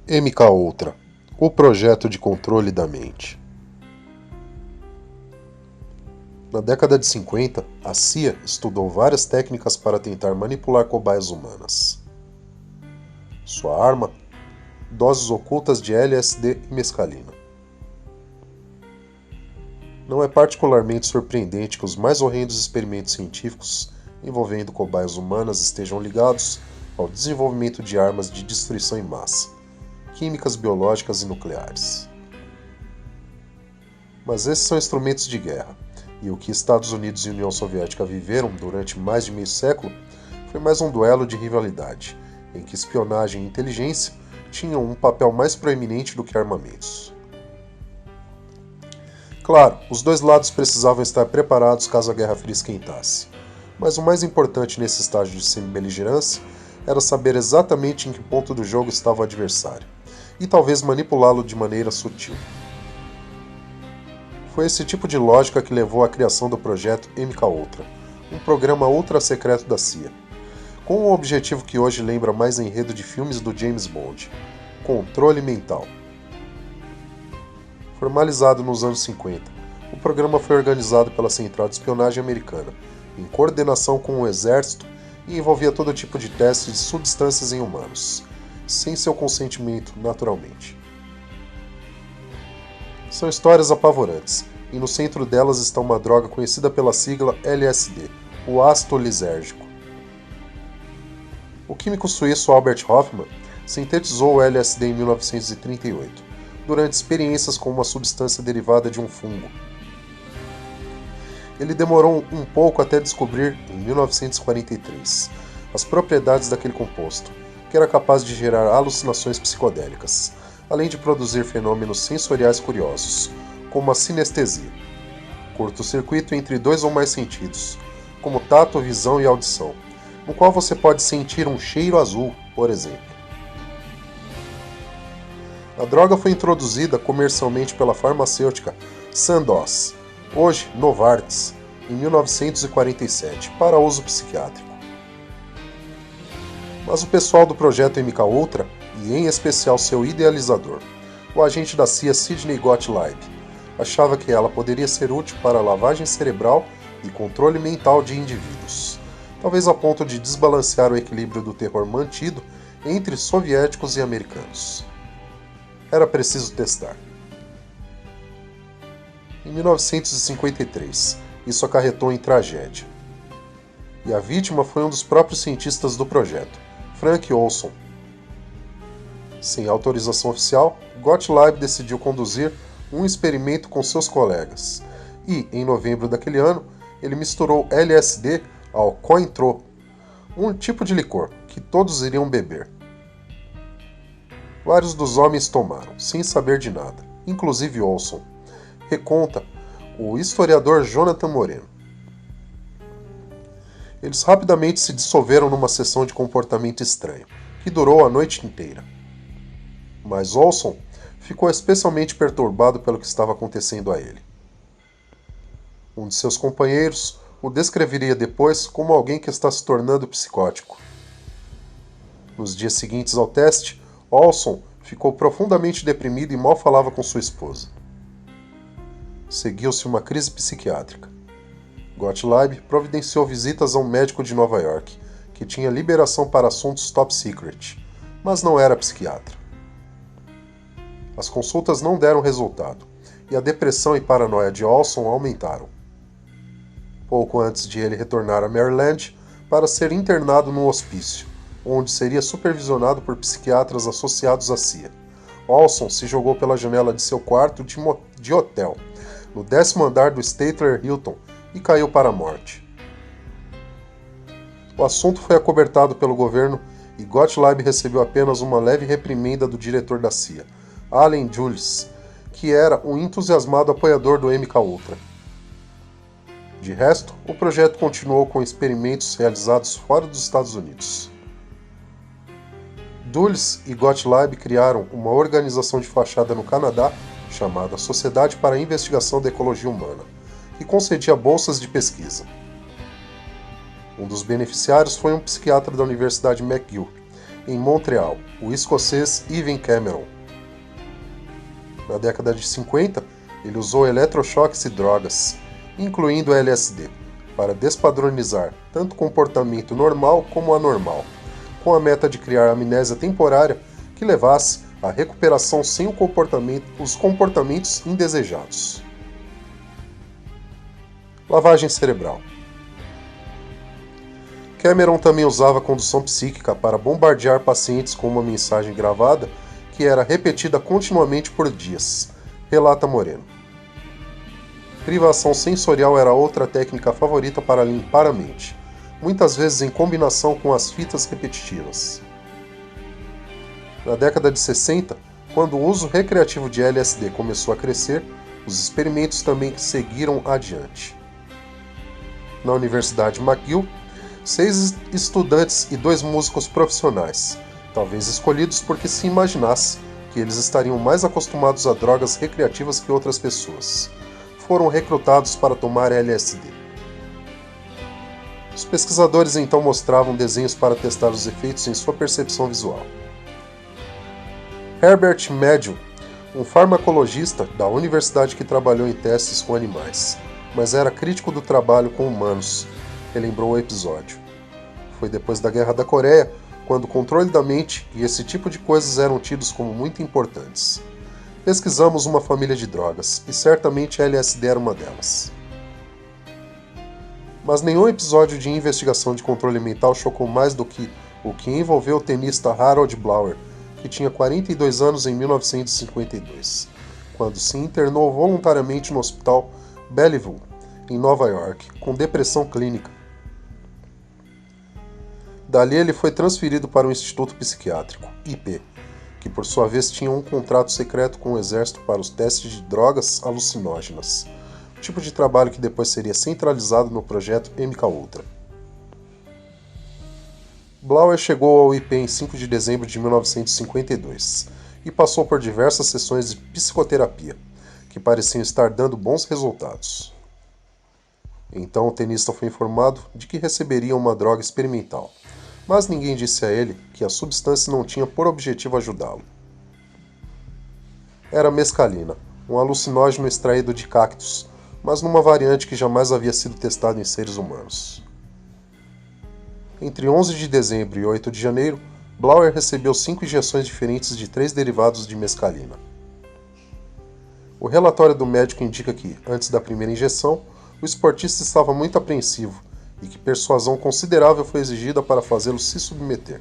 MKUltra, o projeto de controle da mente. Na década de 50, a CIA estudou várias técnicas para tentar manipular cobaias humanas. Sua arma? Doses ocultas de LSD e mescalina. Não é particularmente surpreendente que os mais horrendos experimentos científicos envolvendo cobaias humanas estejam ligados ao desenvolvimento de armas de destruição em massa, químicas, biológicas e nucleares. Mas esses são instrumentos de guerra, e o que Estados Unidos e União Soviética viveram durante mais de meio século foi mais um duelo de rivalidade, em que espionagem e inteligência tinham um papel mais proeminente do que armamentos. Claro, os dois lados precisavam estar preparados caso a Guerra Fria esquentasse, mas o mais importante nesse estágio de semibeligerância era saber exatamente em que ponto do jogo estava o adversário, e talvez manipulá-lo de maneira sutil. Foi esse tipo de lógica que levou à criação do projeto MKUltra, um programa ultra secreto da CIA, com um objetivo que hoje lembra mais enredo de filmes do James Bond: controle mental. Formalizado nos anos 50, o programa foi organizado pela Central de Espionagem Americana, em coordenação com o Exército, e envolvia todo tipo de testes de substâncias em humanos, sem seu consentimento, naturalmente. São histórias apavorantes, e no centro delas está uma droga conhecida pela sigla LSD, o ácido lisérgico. O químico suíço Albert Hofmann sintetizou o LSD em 1938, durante experiências com uma substância derivada de um fungo. Ele demorou um pouco até descobrir, em 1943, as propriedades daquele composto, que era capaz de gerar alucinações psicodélicas, além de produzir fenômenos sensoriais curiosos, como a sinestesia, curto-circuito entre dois ou mais sentidos, como tato, visão e audição, no qual você pode sentir um cheiro azul, por exemplo. A droga foi introduzida comercialmente pela farmacêutica Sandoz, hoje Novartis, em 1947, para uso psiquiátrico. Mas o pessoal do projeto MKUltra, e em especial seu idealizador, o agente da CIA Sidney Gottlieb, achava que ela poderia ser útil para a lavagem cerebral e controle mental de indivíduos, talvez a ponto de desbalancear o equilíbrio do terror mantido entre soviéticos e americanos. Era preciso testar. Em 1953, isso acarretou em tragédia. E a vítima foi um dos próprios cientistas do projeto, Frank Olson. Sem autorização oficial, Gottlieb decidiu conduzir um experimento com seus colegas, e, em novembro daquele ano, ele misturou LSD ao Cointreau, um tipo de licor que todos iriam beber. Vários dos homens tomaram, sem saber de nada, inclusive Olson, reconta o historiador Jonathan Moreno. Eles rapidamente se dissolveram numa sessão de comportamento estranho, que durou a noite inteira. Mas Olson ficou especialmente perturbado pelo que estava acontecendo a ele. Um de seus companheiros o descreveria depois como alguém que está se tornando psicótico. Nos dias seguintes ao teste, Olson ficou profundamente deprimido e mal falava com sua esposa. Seguiu-se uma crise psiquiátrica. Gottlieb providenciou visitas a um médico de Nova York, que tinha liberação para assuntos top secret, mas não era psiquiatra. As consultas não deram resultado, e a depressão e paranoia de Olson aumentaram. Pouco antes de ele retornar a Maryland para ser internado num hospício, onde seria supervisionado por psiquiatras associados à CIA, Olson se jogou pela janela de seu quarto de hotel, no 10º andar do Statler Hilton, e caiu para a morte. O assunto foi acobertado pelo governo e Gottlieb recebeu apenas uma leve reprimenda do diretor da CIA, Allen Dulles, que era um entusiasmado apoiador do MKUltra. De resto, o projeto continuou com experimentos realizados fora dos Estados Unidos. Dulles e Gottlieb criaram uma organização de fachada no Canadá chamada Sociedade para a Investigação da Ecologia Humana, que concedia bolsas de pesquisa. Um dos beneficiários foi um psiquiatra da Universidade McGill, em Montreal, o escocês Evan Cameron. Na década de 50, ele usou eletrochoques e drogas, incluindo LSD, para despadronizar tanto o comportamento normal como anormal, com a meta de criar amnésia temporária que levasse à recuperação sem os comportamentos indesejados. Lavagem cerebral. Cameron também usava a condução psíquica para bombardear pacientes com uma mensagem gravada que era repetida continuamente por dias, relata Moreno. Privação sensorial era outra técnica favorita para limpar a mente, muitas vezes em combinação com as fitas repetitivas. Na década de 60, quando o uso recreativo de LSD começou a crescer, os experimentos também seguiram adiante. Na Universidade McGill, 6 estudantes e 2 músicos profissionais, talvez escolhidos porque se imaginasse que eles estariam mais acostumados a drogas recreativas que outras pessoas, foram recrutados para tomar LSD. Os pesquisadores então mostravam desenhos para testar os efeitos em sua percepção visual. Herbert Medill, um farmacologista da universidade que trabalhou em testes com animais, mas era crítico do trabalho com humanos, relembrou o episódio. Foi depois da Guerra da Coreia, quando o controle da mente e esse tipo de coisas eram tidos como muito importantes. Pesquisamos uma família de drogas, e certamente LSD era uma delas. Mas nenhum episódio de investigação de controle mental chocou mais do que o que envolveu o tenista Harold Blower, que tinha 42 anos em 1952, quando se internou voluntariamente no hospital Bellevue, em Nova York, com depressão clínica. Dali ele foi transferido para o Instituto Psiquiátrico, IP, que por sua vez tinha um contrato secreto com o exército para os testes de drogas alucinógenas, tipo de trabalho que depois seria centralizado no projeto MKUltra. Blower chegou ao IP em 5 de dezembro de 1952 e passou por diversas sessões de psicoterapia, que pareciam estar dando bons resultados. Então o tenista foi informado de que receberia uma droga experimental, mas ninguém disse a ele que a substância não tinha por objetivo ajudá-lo. Era mescalina, um alucinógeno extraído de cactos, mas numa variante que jamais havia sido testada em seres humanos. Entre 11 de dezembro e 8 de janeiro, Blower recebeu 5 injeções diferentes de 3 derivados de mescalina. O relatório do médico indica que, antes da primeira injeção, o esportista estava muito apreensivo e que persuasão considerável foi exigida para fazê-lo se submeter.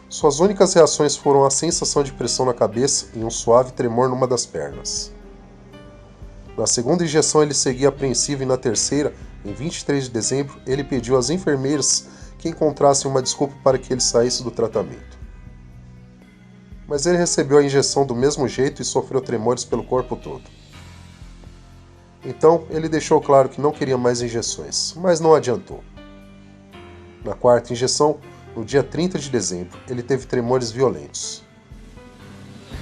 Suas únicas reações foram a sensação de pressão na cabeça e um suave tremor numa das pernas. Na segunda injeção ele seguia apreensivo e na terceira, em 23 de dezembro, ele pediu às enfermeiras que encontrassem uma desculpa para que ele saísse do tratamento. Mas ele recebeu a injeção do mesmo jeito e sofreu tremores pelo corpo todo. Então, ele deixou claro que não queria mais injeções, mas não adiantou. Na quarta injeção, no dia 30 de dezembro, ele teve tremores violentos.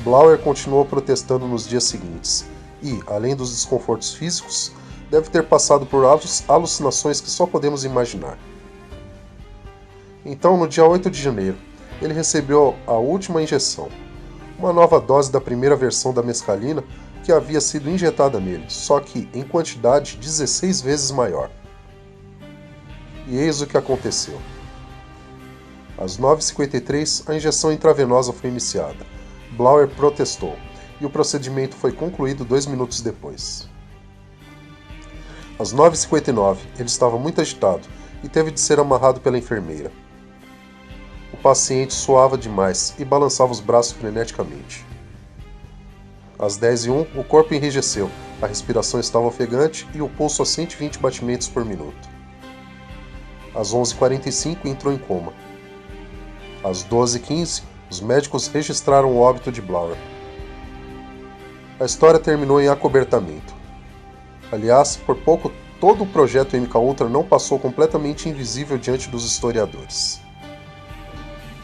Blower continuou protestando nos dias seguintes e, além dos desconfortos físicos, deve ter passado por alucinações que só podemos imaginar. Então, no dia 8 de janeiro, ele recebeu a última injeção, uma nova dose da primeira versão da mescalina que havia sido injetada nele, só que em quantidade 16 vezes maior. E eis o que aconteceu. Às 9h53, a injeção intravenosa foi iniciada. Blower protestou, e o procedimento foi concluído 2 minutos depois. Às 9h59, ele estava muito agitado e teve de ser amarrado pela enfermeira. O paciente suava demais e balançava os braços freneticamente. Às 10h01, o corpo enrijeceu, a respiração estava ofegante e o pulso a 120 batimentos por minuto. Às 11h45, entrou em coma. Às 12h15, os médicos registraram o óbito de Blower. A história terminou em acobertamento. Aliás, por pouco, todo o projeto MKUltra não passou completamente invisível diante dos historiadores.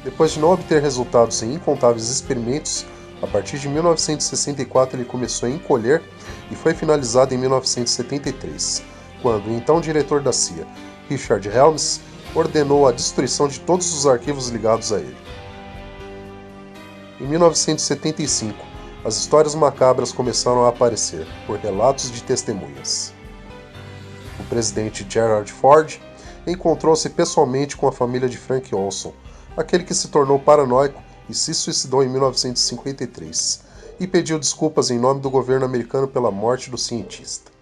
Depois de não obter resultados em incontáveis experimentos, a partir de 1964 ele começou a encolher e foi finalizado em 1973, quando o então diretor da CIA, Richard Helms, ordenou a destruição de todos os arquivos ligados a ele. Em 1975, as histórias macabras começaram a aparecer, por relatos de testemunhas. O presidente Gerald Ford encontrou-se pessoalmente com a família de Frank Olson, aquele que se tornou paranoico e se suicidou em 1953, e pediu desculpas em nome do governo americano pela morte do cientista.